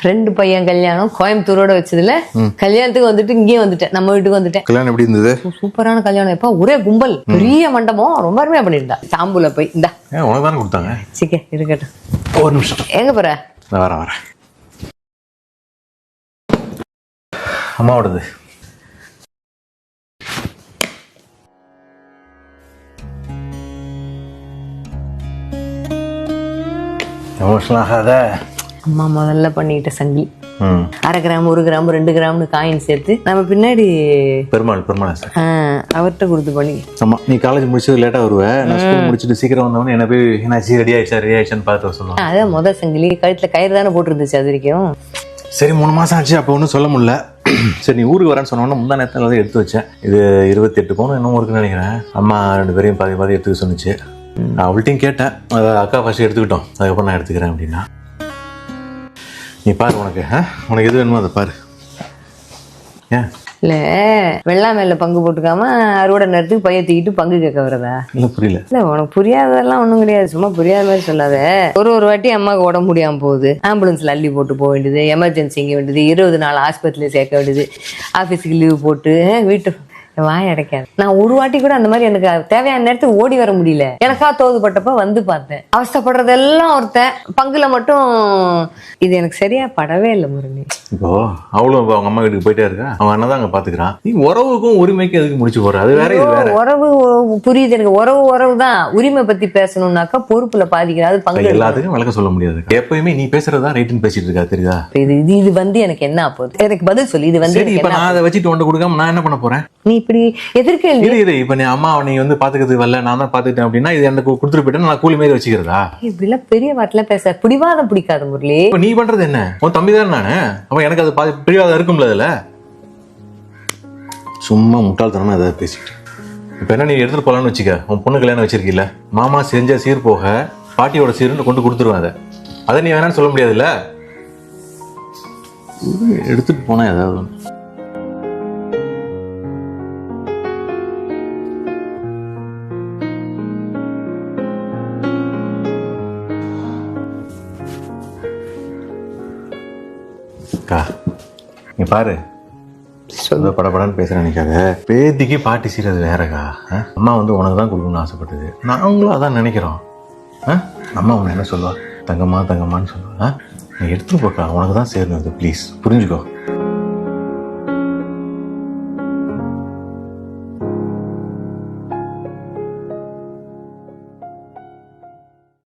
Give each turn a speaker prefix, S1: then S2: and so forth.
S1: Friend பையன் கல்யாணம் கோயம்புத்தூரோட வச்சதுல கல்யாணத்துக்கு வந்துட்டு இங்கேயே வந்துட்டேன், நம்ம வீட்டுக்கு வந்துட்டேன்.
S2: கல்யாணம் எப்படி இருந்தது?
S1: சூப்பரான கல்யாணம். எப்ப ஒரே கும்பல், பெரிய மண்டபம், ரொம்ப அருமையா பண்ணிருந்தா. தாம்பூல போய் இந்தா
S2: உனக்கு தானே கொடுத்தாங்க.
S1: சிக்க இருக்கட்டும்.
S2: ஒரு நிமிஷம்.
S1: எங்க போற?
S2: வரேன். அம்மாவோடது. எமோஷனல் ஆகாத.
S1: அம்மா முதல்ல பண்ணிக்கிட்ட சங்கிலி. 1/2 கிராம் 1 கிராம் 2 கிராம்னு காயின் சேர்த்து நம்ம பின்னாடி
S2: பெருமாள் சார்
S1: அவர்கிட்ட கொடுத்து பண்ணி.
S2: ஆமா, நீ காலேஜ் முடிச்சது லேட்டா வருவ, நான் ஸ்கூல் முடிச்சுட்டு சீக்கிரம் வந்தவொடனே என்ன போய் என்னாச்சு ரெடி ஆயிடுச்சான்னு பார்த்து சொல்லுவாங்க.
S1: அதான் முதல் சங்கிலி கழுத்துல கயிறு தானே போட்டுருந்துச்சு அது வரைக்கும்.
S2: சரி 3 மாசம் ஆச்சு, அப்போ ஒன்றும் சொல்ல முடியல. சரி நீ ஊருக்கு வரேன்னு சொன்னோன்னா முந்தா நேரத்தில் தான் எடுத்து வச்சேன். இது 28 பவுன் இன்னும் இருக்குன்னு நினைக்கிறேன். அம்மா 2 பேரையும் பாதி எடுத்துக்க சொன்னிச்சு. நான் அவள்கிட்டையும் கேட்டேன், அதை அக்கா ஃபர்ஸ்ட் எடுத்துக்கிட்டோம், அதுக்கப்புறம் நான் எடுத்துக்கிறேன் அப்படின்னா. நீ பாரு, உனக்கு எது வேணுமோ அதை பாரு. ஏன்
S1: இல்ல வெள்ளாமையில பங்கு போட்டுக்காம அறுவடை நேரத்துக்கு பைய தூக்கிட்டு பங்கு கேட்க வரதா?
S2: இல்ல புரியல.
S1: இல்ல உனக்கு புரியாததெல்லாம் ஒண்ணும் கிடையாது, சும்மா புரியாத மாதிரி சொல்லாத. ஒரு வாட்டி அம்மாவுக்கு உடம்பு முடியாம போகுது, ஆம்புலன்ஸ்ல அள்ளி போட்டு போக வேண்டியது, எமர்ஜென்சி இங்க வேண்டியது, 20 நாள் ஆஸ்பத்திரியில சேர்க்க வேண்டியது, ஆபீஸுக்கு லீவ் போட்டு வீட்டு வாய் அடைக்காது. நான் ஒரு வாட்டி கூட அந்த மாதிரி எனக்கு தேவையான நேரத்துக்கு ஓடி வர முடியல. எனக்கா தோதுபட்டப்ப வந்து பார்த்தேன். அவஸ்தப்படுறதெல்லாம் ஒருத்தன், பங்குல மட்டும் இது எனக்கு சரியா படவே இல்லை முருகி.
S2: இப்போ அவளும் அவங்க அம்மா வீட்டுக்கு போயிட்டே இருக்கா, அவங்க அண்ணன் தான் அங்க பாத்துக்கிறான். நீ உறவுக்கும் உரிமைக்கும் எதுக்கு முடிச்சு போற? அது வேற இது வேற.
S1: உறவு புரியுது எனக்கு, உறவு தான். உரிமை பத்தி பேசணும்னாக்கா பொறுப்புல பாதிக்கிறாது. பங்கு
S2: எல்லாத்துக்கும் விளக்க சொல்ல முடியாது. எப்பயுமே நீ பேசுறதா ரைட்டுன்னு பேசிட்டு இருக்கா, தெரியுதா?
S1: இது வந்து எனக்கு என்ன போகுது, எனக்கு பதில் சொல்லி. இது வந்து
S2: இப்ப நான் அதை வச்சுட்டு ஒன்று கொடுக்காம நான் என்ன பண்ண போறேன்?
S1: நீ இப்படி எதிர்கேள்வி.
S2: இது இப்ப நீ அம்மா நீ வந்து பாத்துக்கிறதுக்கு வரல, நான் தான் பாத்துக்கிட்டேன் அப்படின்னா இது எனக்கு கொடுத்துட்டு போயிட்டேன், நான் கூலி மாதிரி வச்சுக்கிறதா?
S1: இப்படிலாம் பெரிய வாட்டில பேச பிடிவாதம் பிடிக்காத முரளி.
S2: இப்ப நீ பண்றது என்ன? உன் தம்பி தானே நானு, அப்ப எனக்கு அது பிடிவாதம் இருக்கும்ல. அதுல சும்மா முட்டாள்தனமா ஏதாவது பேசிட்டு இப்ப என்ன, நீ எடுத்துட்டு போலான்னு வச்சுக்க. உன் பொண்ணு கல்யாணம் வச்சிருக்கீல்ல, மாமா செஞ்ச சீர் போக பாட்டியோட சீர்னு கொண்டு கொடுத்துருவான். அதை நீ வேணான்னு சொல்ல முடியாதுல்ல. எடுத்துட்டு போனா ஏதாவது ஒன்று. நீ பாரு, படப்படன்னு பேசுற நினைக்காத. பேத்திக்கு பாட்டி சீரது வேறக்கா. அம்மா வந்து உனக்கு தான் கொடுக்கணும்னு ஆசைப்பட்டது, நாங்களும் அதான் நினைக்கிறோம். அம்மா உன்னை என்ன சொல்லுவா? தங்கம்மான்னு சொல்லுவா. நீ எடுத்துட்டு போக்கா, உனக்கு தான் சேரணும். ப்ளீஸ் புரிஞ்சுக்கோ.